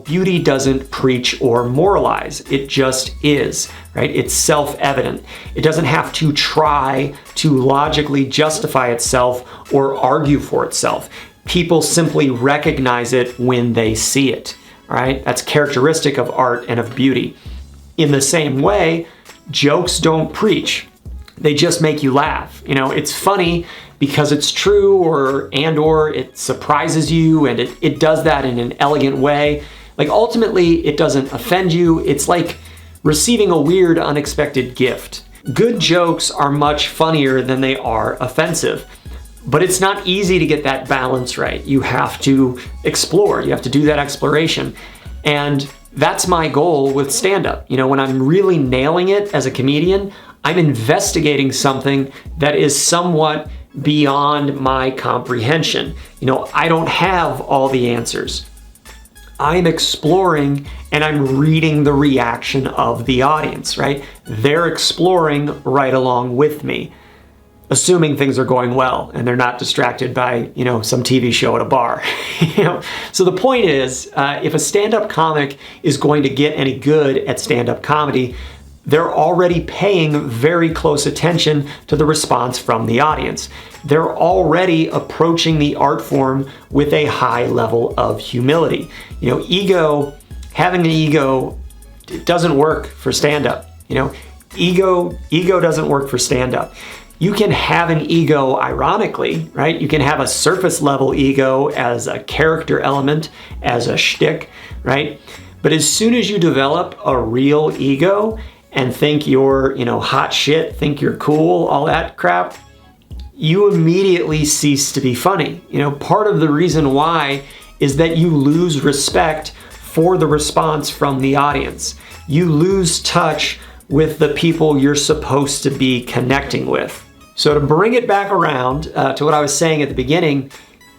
beauty doesn't preach or moralize. It just is, right? It's self-evident. It doesn't have to try to logically justify itself or argue for itself. People simply recognize it when they see it, right? That's characteristic of art and of beauty. In the same way, jokes don't preach. They just make you laugh. It's funny because it's true or it surprises you, and it does that in an elegant way. Like, ultimately, it doesn't offend you. It's like receiving a weird, unexpected gift. Good jokes are much funnier than they are offensive. But it's not easy to get that balance right. You have to explore. You have to do that exploration. And that's my goal with stand-up. When I'm really nailing it as a comedian, I'm investigating something that is somewhat beyond my comprehension. I don't have all the answers. I'm exploring and I'm reading the reaction of the audience, right? They're exploring right along with me, assuming things are going well and they're not distracted by, some TV show at a bar. So the point is, if a stand-up comic is going to get any good at stand-up comedy, they're already paying very close attention to the response from the audience. They're already approaching the art form with a high level of humility. Having an ego, it doesn't work for stand-up. Ego doesn't work for stand-up. You can have an ego ironically, right? You can have a surface level ego as a character element, as a shtick, right? But as soon as you develop a real ego and think you're, hot shit, think you're cool, all that crap, you immediately cease to be funny. Part of the reason why is that you lose respect for the response from the audience. You lose touch with the people you're supposed to be connecting with. So to bring it back around to what I was saying at the beginning,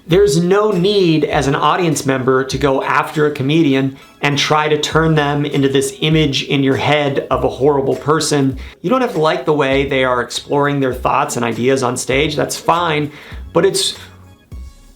there's no need as an audience member to go after a comedian and try to turn them into this image in your head of a horrible person. You don't have to like the way they are exploring their thoughts and ideas on stage. That's fine, but it's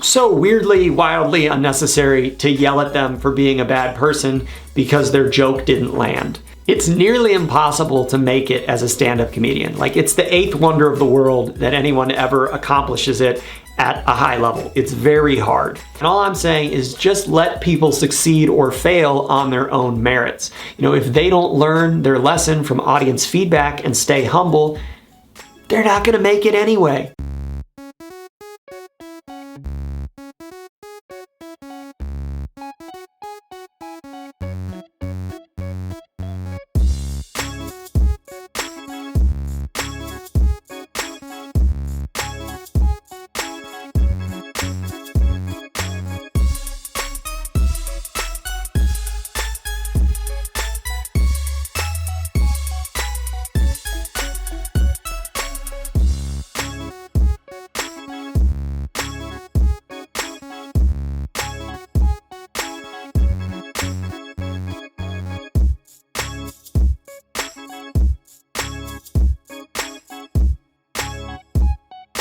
so weirdly, wildly unnecessary to yell at them for being a bad person because their joke didn't land. It's nearly impossible to make it as a stand-up comedian. Like, it's the eighth wonder of the world that anyone ever accomplishes it at a high level. It's very hard. And all I'm saying is just let people succeed or fail on their own merits. If they don't learn their lesson from audience feedback and stay humble, they're not gonna make it anyway.